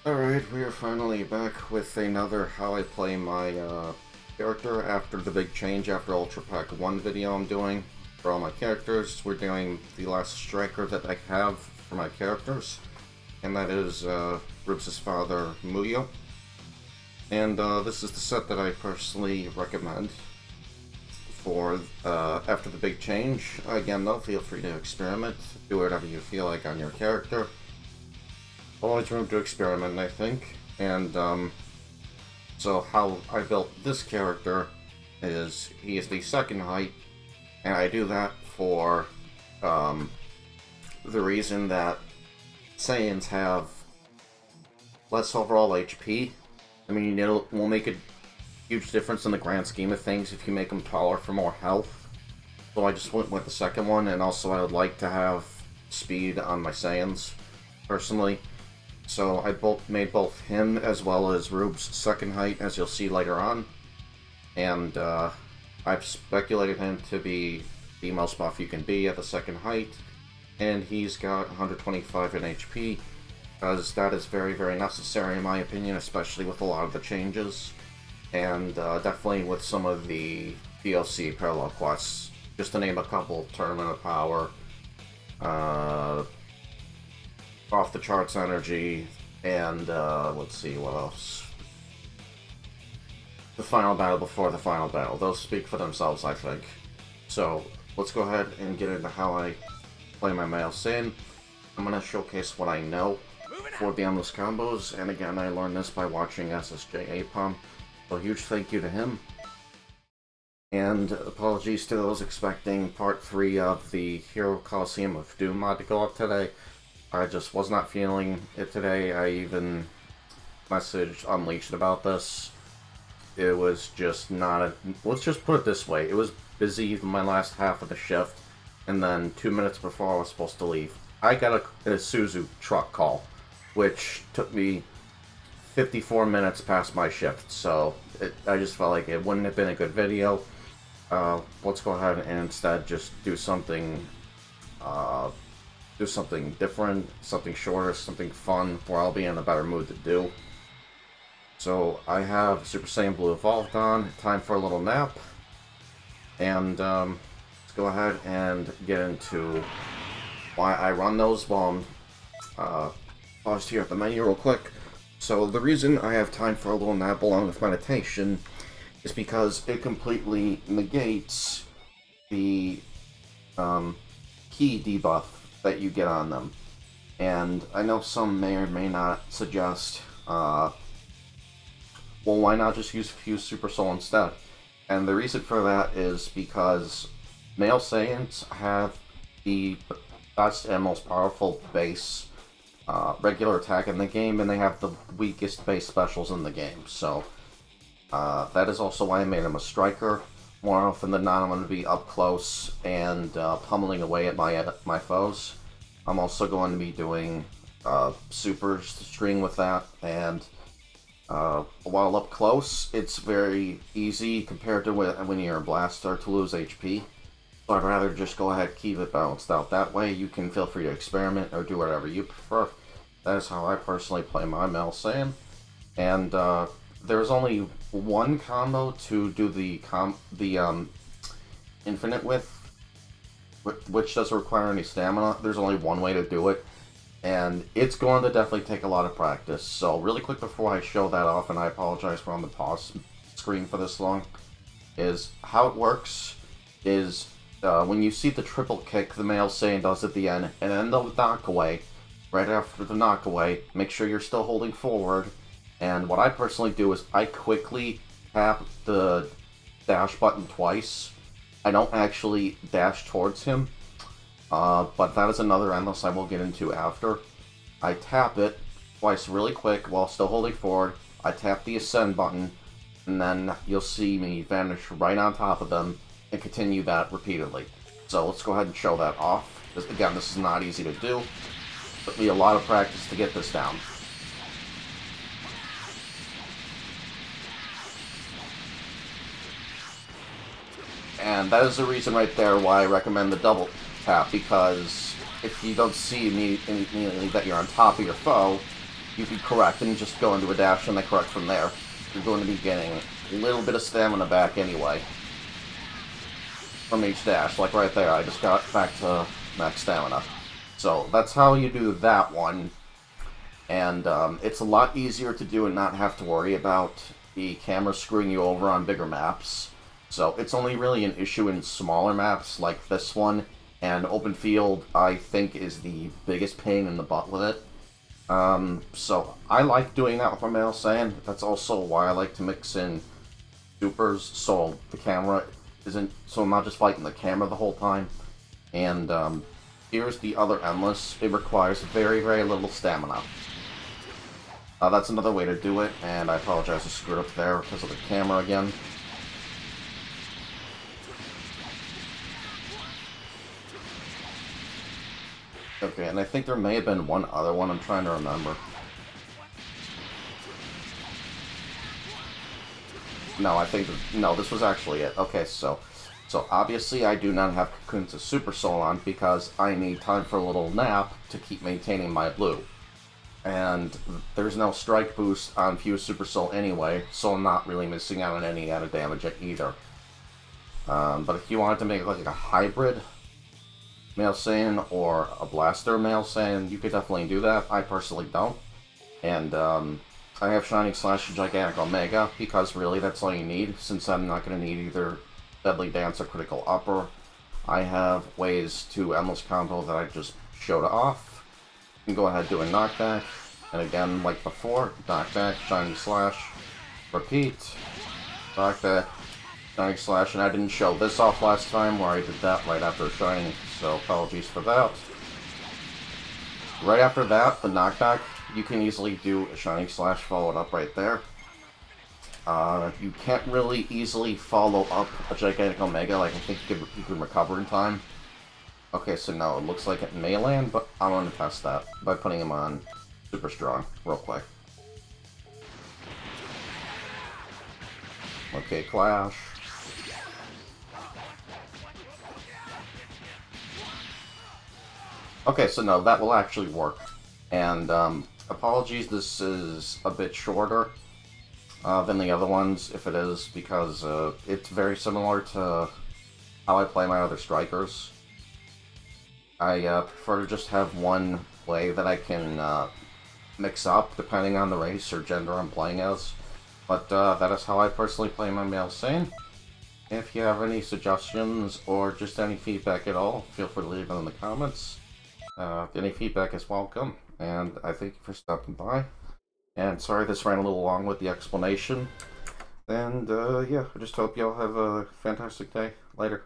Alright, we are finally back with another how I play my character after the big change after Ultra Pack 1 video I'm doing for all my characters. We're doing the last striker that I have for my characters, and that is Rubes' father, Muyo. And this is the set that I personally recommend for after the big change. Again though, feel free to experiment, do whatever you feel like on your character. Always room to experiment, I think. And so how I built this character is he is the second height, and I do that for the reason that Saiyans have less overall HP. I mean, it will make a huge difference in the grand scheme of things if you make them taller for more health. So I just went with the second one, and also I would like to have speed on my Saiyans, personally. So I made both him as well as Rubes' second height, as you'll see later on. And I've speculated him to be the most buff you can be at the second height. And he's got 125 in HP, because that is very, very necessary in my opinion, especially with a lot of the changes. And definitely with some of the DLC parallel quests. Just to name a couple: Tournament of Power, off the charts energy, and let's see what else. The final battle before the final battle. Those speak for themselves, I think. So let's go ahead and get into how I play my male Saiyan. I'm gonna showcase what I know for the endless combos, and again, I learned this by watching SSJ Apom. So huge thank you to him. And apologies to those expecting part 3 of the Hero Coliseum of Doom mod to go up today. I just was not feeling it today. I even messaged Unleashed about this. It was just not a... Let's just put it this way. It was busy my last half of the shift, and then 2 minutes before I was supposed to leave, I got a Suzu truck call, which took me 54 minutes past my shift, so I just felt like it wouldn't have been a good video. Let's go ahead and instead just do something different, something shorter, something fun, where I'll be in a better mood to do. So I have Super Saiyan Blue Evolved on, time for a little nap, and let's go ahead and get into why I run those while I'm paused here at the menu real quick. So the reason I have time for a little nap along with meditation is because it completely negates the key debuff that you get on them. And I know some may or may not suggest, well, why not just use Fuse Super Soul instead? And the reason for that is because male Saiyans have the best and most powerful base regular attack in the game, and they have the weakest base specials in the game. So that is also why I made him a striker. More often than not, I'm going to be up close and pummeling away at my foes. I'm also going to be doing supers to string with that, and while up close, it's very easy compared to when you're a blaster to lose HP. So I'd rather just go ahead and keep it balanced out. That way you can feel free to experiment or do whatever you prefer. That is how I personally play my male Saiyan. And there's only one combo to do the infinite with, which doesn't require any stamina. There's only one way to do it, and it's going to definitely take a lot of practice. So really quick before I show that off, and I apologize for on the pause screen for this long, is how it works is when you see the triple kick the male Saiyan does at the end, and then the knockaway, right after the knockaway, make sure you're still holding forward. And what I personally do is I quickly tap the dash button twice. I don't actually dash towards him, but that is another endless I will get into after. I tap it twice really quick while still holding forward. I tap the ascend button, and then you'll see me vanish right on top of them, and continue that repeatedly. So let's go ahead and show that off. Again, this is not easy to do. It took me a lot of practice to get this down. And that is the reason right there why I recommend the double tap, because if you don't see immediately that you're on top of your foe, you can correct and just go into a dash and then correct from there. You're going to be getting a little bit of stamina back anyway from each dash. Like right there, I just got back to max stamina. So that's how you do that one. And it's a lot easier to do and not have to worry about the camera screwing you over on bigger maps. So it's only really an issue in smaller maps like this one, and open field I think is the biggest pain in the butt with it. So I like doing that with my male Saiyan. That's also why I like to mix in supers, so the camera isn't, so I'm not just fighting the camera the whole time. And here's the other endless. It requires very, very little stamina. That's another way to do it, and I apologize I screwed up there because of the camera again. Okay, and I think there may have been one other one, I'm trying to remember. No, I think, no, this was actually it. Okay, so obviously I do not have Cocoon's Super Soul on because I need time for a little nap to keep maintaining my blue. And there's no strike boost on Fuse Super Soul anyway, so I'm not really missing out on any added damage either. But if you wanted to make like a hybrid Male Saiyan or a Blaster Male Saiyan, you could definitely do that. I personally don't. And I have Shining Slash and Gigantic Omega because really that's all you need, since I'm not going to need either Deadly Dance or Critical Upper. I have ways to endless combo that I just showed off. You can go ahead and do a knockback, and again, like before, knockback, Shining Slash, repeat, knockback, Shining Slash, and I didn't show this off last time where I did that right after Shining, so apologies for that. Right after that, the knockback, you can easily do a Shining Slash followed up right there. You can't really easily follow up a Gigantic Omega, like I think you can recover in time. Okay, so now it looks like it may land, but I'm going to test that by putting him on Super Strong real quick. Okay, Clash. Okay, so no, that will actually work. And apologies, this is a bit shorter than the other ones, if it is, because it's very similar to how I play my other strikers. I prefer to just have one way that I can mix up, depending on the race or gender I'm playing as. But that is how I personally play my Male Saiyan. If you have any suggestions or just any feedback at all, feel free to leave them in the comments. Any feedback is welcome, and I thank you for stopping by. And sorry this ran a little long with the explanation. And yeah, I just hope you all have a fantastic day. Later.